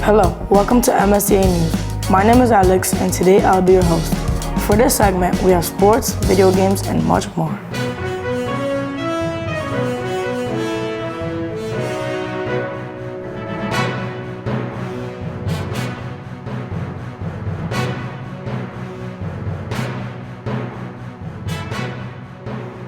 Hello, welcome to MSTA News. My name is Alex, and today I'll be your host. For this segment, we have sports, video games, and much more.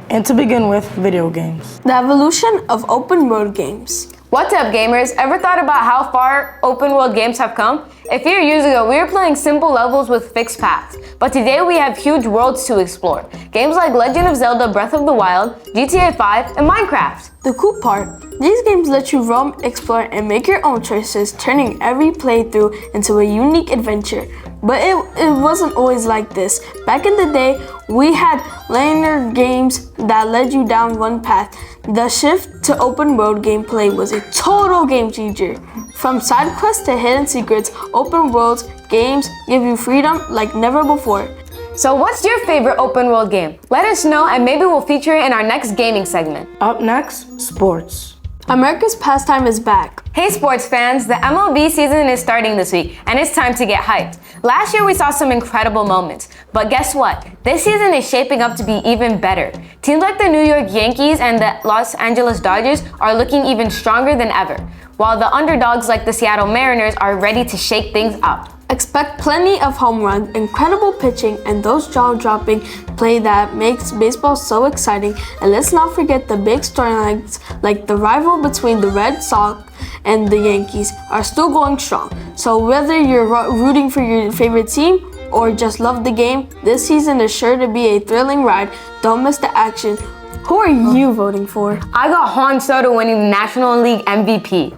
And to begin with, video games. The evolution of open world games. What's up, gamers? Ever thought about how far open world games have come? A few years ago, we were playing simple levels with fixed paths, but today we have huge worlds to explore. Games like Legend of Zelda Breath of the Wild, GTA 5, and Minecraft. The cool part, these games let you roam, explore, and make your own choices, turning every playthrough into a unique adventure. But it wasn't always like this. Back in the day, we had linear games that led you down one path. The shift to open world gameplay was a total game changer. From side quests to hidden secrets, open world games give you freedom like never before. So what's your favorite open world game? Let us know and maybe we'll feature it in our next gaming segment. Up next, sports. America's pastime is back. Hey sports fans, the MLB season is starting this week and it's time to get hyped. Last year we saw some incredible moments, but guess what? This season is shaping up to be even better. Teams like the New York Yankees and the Los Angeles Dodgers are looking even stronger than ever, while the underdogs like the Seattle Mariners are ready to shake things up. Expect plenty of home runs, incredible pitching, and those jaw-dropping play that makes baseball so exciting. And let's not forget the big storylines like the rival between the Red Sox and the Yankees are still going strong. So whether you're rooting for your favorite team or just love the game, this season is sure to be a thrilling ride. Don't miss the action. Who are you voting for? I got Juan Soto winning the National League MVP.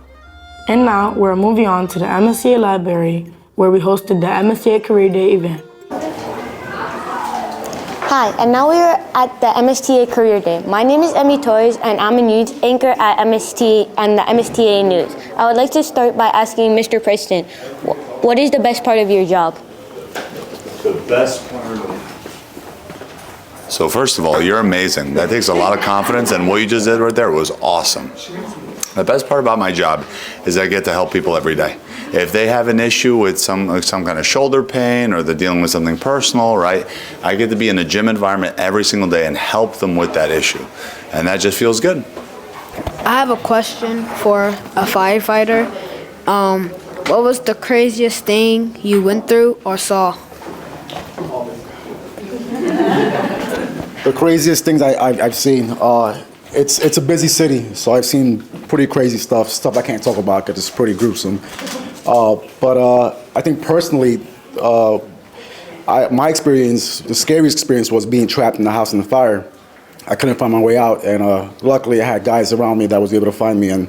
And now we're moving on to the MSTA Library, where we hosted the MSTA Career Day event. Hi, and now we are at the MSTA Career Day. My name is Emmy Torres, and I'm a news anchor at MSTA and the MSTA News. I would like to start by asking Mr. Preston, what is the best part of your job? The best part So first of all, you're amazing. That takes a lot of confidence, and what you just did right there was awesome. The best part about my job is I get to help people every day. If they have an issue with some kind of shoulder pain or they're dealing with something personal, right? I get to be in a gym environment every single day and help them with that issue. And that just feels good. I have a question for a firefighter. What was the craziest thing you went through or saw? The craziest things I've seen, it's a busy city, so I've seen pretty crazy stuff I can't talk about because it's pretty gruesome. But I think personally, my experience, the scariest experience was being trapped in the house in the fire. I couldn't find my way out, and luckily I had guys around me that was able to find me, and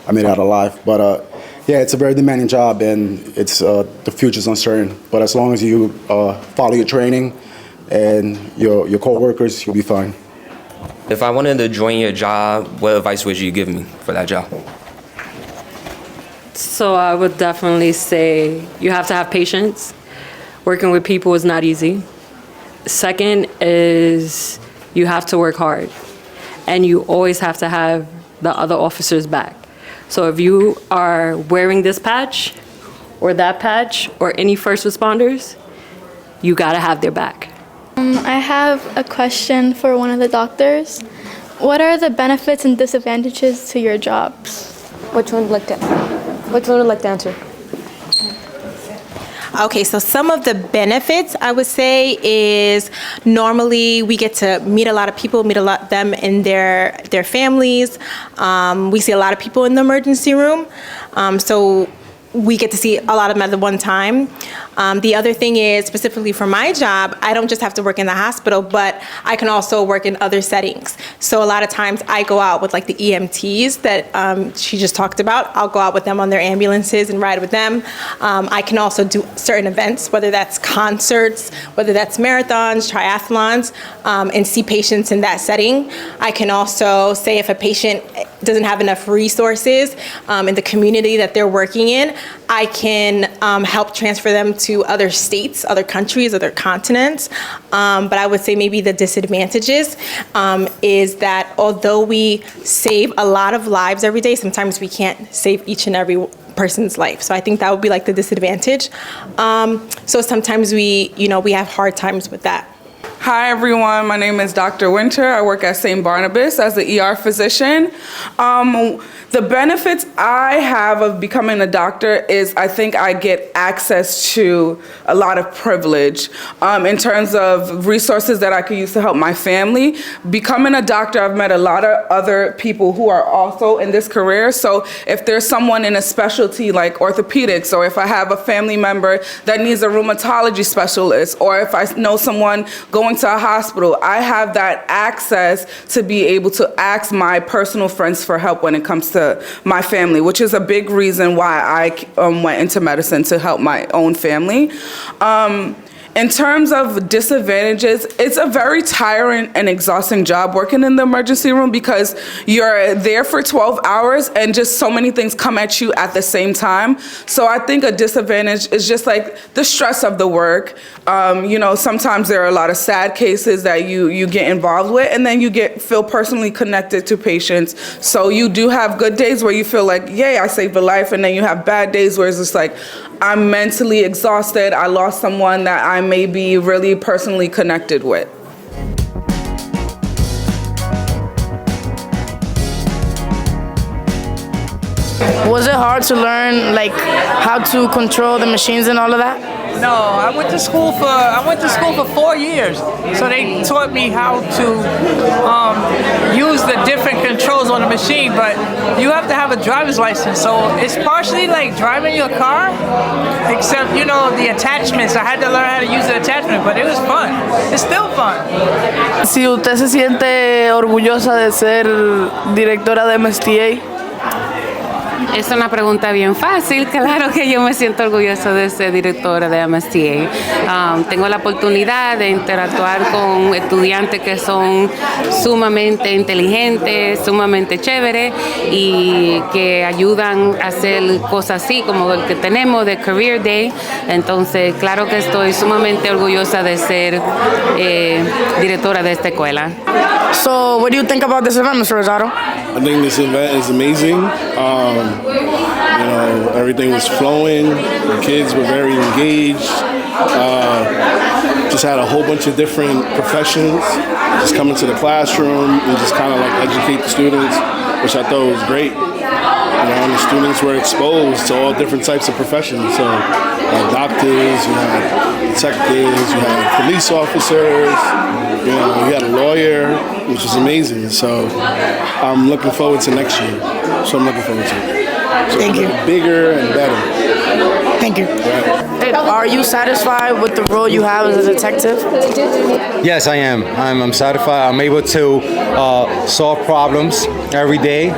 I made it out alive. But yeah, it's a very demanding job, and it's the future's uncertain. But as long as you follow your training and your co-workers, you'll be fine. If I wanted to join your job, what advice would you give me for that job? So I would definitely say you have to have patience. Working with people is not easy. Second is you have to work hard. And you always have to have the other officers back. So if you are wearing this patch or that patch or any first responders, you gotta have their back. I have a question for one of the doctors. What are the benefits and disadvantages to your jobs? Which one would like to answer? Okay, so some of the benefits I would say is normally we get to meet a lot of people, meet a lot of them and their families. We see a lot of people in the emergency room. So we get to see a lot of them at the one time. The other thing is, specifically for my job, I don't just have to work in the hospital, but I can also work in other settings. So a lot of times I go out with like the EMTs that she just talked about. I'll go out with them on their ambulances and ride with them. I can also do certain events, whether that's concerts, whether that's marathons, triathlons, and see patients in that setting. I can also say if a patient doesn't have enough resources in the community that they're working in, I can help transfer them to other states, other countries, other continents. But I would say maybe the disadvantages is that although we save a lot of lives every day, sometimes we can't save each and every person's life. So I think that would be like the disadvantage. So sometimes we have hard times with that. Hi everyone, my name is Dr. Winter. I work at St. Barnabas as the ER physician. The benefits I have of becoming a doctor is I think I get access to a lot of privilege in terms of resources that I could use to help my family. Becoming a doctor, I've met a lot of other people who are also in this career. So if there's someone in a specialty like orthopedics, or if I have a family member that needs a rheumatology specialist, or if I know someone going to a hospital, I have that access to be able to ask my personal friends for help when it comes to my family, which is a big reason why I went into medicine, to help my own family. In terms of disadvantages, it's a very tiring and exhausting job working in the emergency room because you're there for 12 hours and just so many things come at you at the same time. So I think a disadvantage is just like the stress of the work. Sometimes there are a lot of sad cases that you get involved with, and then you feel personally connected to patients. So you do have good days where you feel like, yay, I saved a life, and then you have bad days where it's just like, I'm mentally exhausted. I lost someone that I may be really personally connected with. Was it hard to learn like how to control the machines and all of that? No, I went to school for 4 years, so they taught me how to use the different controls on the machine. But you have to have a driver's license, so it's partially like driving your car, except the attachments. I had to learn how to use the attachment, but it was fun. It's still fun. Si usted se siente orgullosa de ser directora de MSTA. Es una pregunta bien fácil. Claro que yo me siento orgullosa de ser directora de MSTA. Tengo la oportunidad de interactuar con estudiantes que son sumamente inteligentes, sumamente chéveres y que ayudan a hacer cosas así como el que tenemos de Career Day. Entonces, claro que estoy sumamente orgullosa de ser directora de esta escuela. So, what do you think about this event, Mr. Rosado? I think this event is amazing. Everything was flowing. The kids were very engaged. Just had a whole bunch of different professions just come into the classroom and just kind of like educate the students, which I thought was great. And the students were exposed to all different types of professions. So doctors, you had detectives, you had police officers, you had a lawyer, which was amazing. So I'm looking forward to next year. So I'm looking forward to it. So Thank you. Bigger and better. Thank you. Are you satisfied with the role you have as a detective? Yes, I am. I'm satisfied. I'm able to solve problems every day.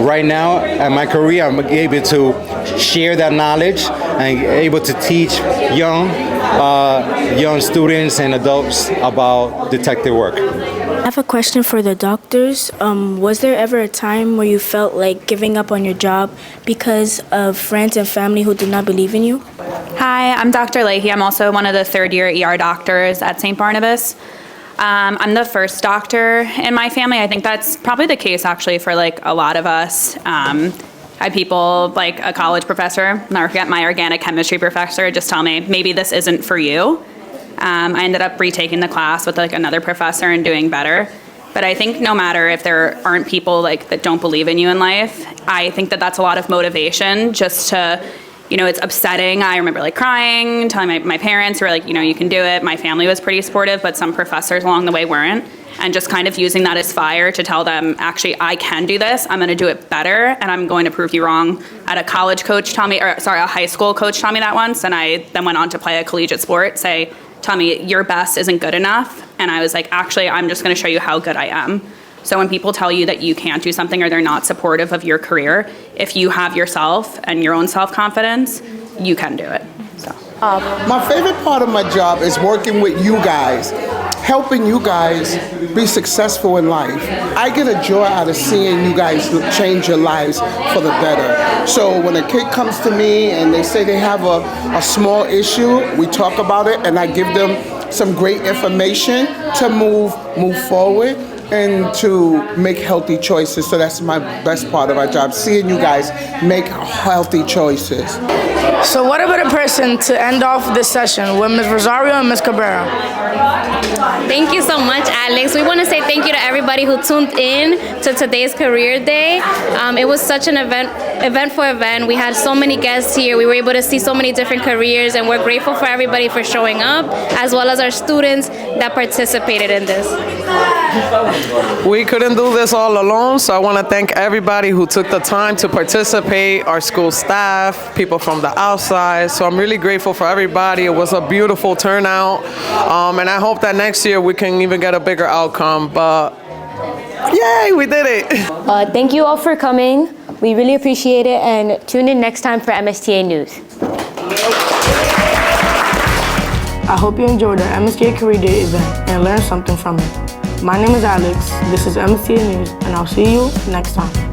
Right now, in my career, I'm able to share that knowledge and able to teach young students and adults about detective work. I have a question for the doctors. Was there ever a time where you felt like giving up on your job because of friends and family who did not believe in you? Hi, I'm Dr. Leahy. I'm also one of the third-year ER doctors at St. Barnabas. I'm the first doctor in my family. I think that's probably the case actually for like a lot of us. I had people like a college professor, my organic chemistry professor, just tell me maybe this isn't for you. I ended up retaking the class with like another professor and doing better. But I think no matter if there aren't people like that don't believe in you in life, I think that that's a lot of motivation just to, it's upsetting. I remember like crying, telling my parents who were like, you can do it. My family was pretty supportive, but some professors along the way weren't. And just kind of using that as fire to tell them, actually, I can do this. I'm going to do it better, and I'm going to prove you wrong. I had a high school coach tell me that once, and I then went on to play a collegiate sport, tell me your best isn't good enough. And I was like, actually, I'm just going to show you how good I am. So when people tell you that you can't do something or they're not supportive of your career, if you have yourself and your own self-confidence, you can do it. So. My favorite part of my job is working with you guys, helping you guys be successful in life. I get a joy out of seeing you guys change your lives for the better. So when a kid comes to me and they say they have a small issue, we talk about it and I give them some great information to move forward. and to make healthy choices. So that's my best part of our job, seeing you guys make healthy choices. So what a better person to end off this session with Ms. Rosario and Ms. Cabrera. Thank you so much, Alex. We want to say thank you to everybody who tuned in to today's Career Day. It was such an eventful event. We had so many guests here. We were able to see so many different careers, and we're grateful for everybody for showing up, as well as our students that participated in this. We couldn't do this all alone, so I want to thank everybody who took the time to participate, our school staff, people from the outside. So I'm really grateful for everybody. It was a beautiful turnout, and I hope that next year we can even get a bigger outcome. But yay, we did it. Thank you all for coming. We really appreciate it, and tune in next time for MSTA News. I hope you enjoyed the MSTA Career Day event and learned something from it. My name is Alex, this is MSTA News, and I'll see you next time.